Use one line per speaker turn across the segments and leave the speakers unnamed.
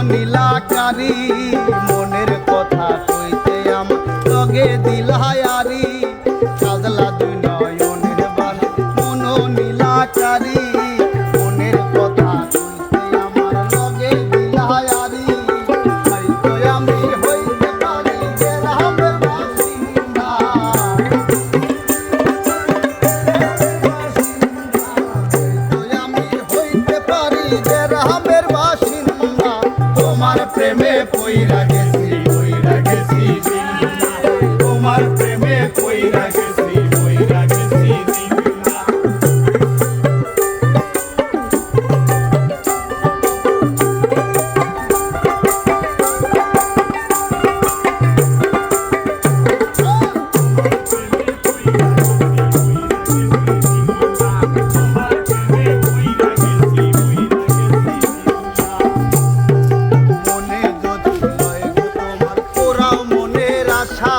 নীলাকারি মনের কথা কইতে আমার লগে দিলায়ারি কাজলা দুই নয়নের বালা মন নীলাকারি মনের কথা কইতে আমার লগে দিলায়ারি হয়তো আমি হইতে পারি যে রামের বাসিন্দা হয়তো আমি হইতে পারি যে রামের বাসিন্দা তোমার প্রেমে পইরা গেছি জিন্দা তোমার প্রেমে পইরা গেছি জিন্দা মনে যদি হয় গো তোমার পোড়াও মনের আশা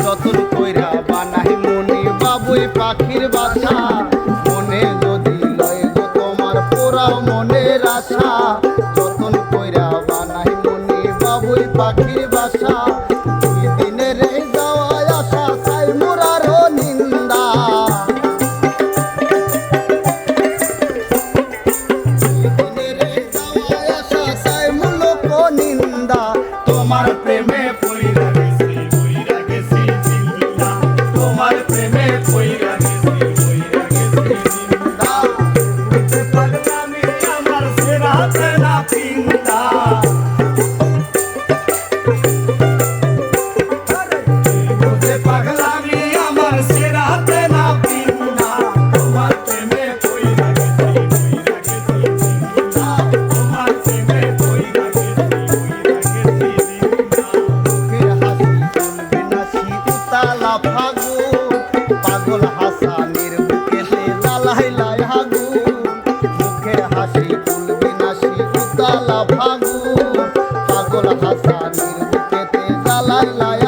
যতন কইরা বানাই মনি বাবুই পাখির বাসা মনে যদি লয় গো তোমার পোড়াও মনের আশা যতন কইরা বানাই মনি বাবুই পাখির বাসা দুই দিনের এই যাওয়া আসা চাই মোরারও নিন্দা নিন্দা তোমার প্রেমে পইরা গেছি জিন্দা তোমার প্রেমে পইরা গেছি জিন্দা বুঝতে পারলাম আমার সেরাতে না পিন্দা বুঝতে পারলাম আমার সেরাতে না পিন্দা তোমার প্রেমে পইরা গেছি জিন্দা তোমার প্রেমে পইরা তালা ফাগুন পাগল হাসানের বুকেতে জ্বালাইলাই আগুন মুখের হাসি ভুলবে না শীতালা ফাগুন পাগল হাসানের বুকেতে জ্বালাইলাই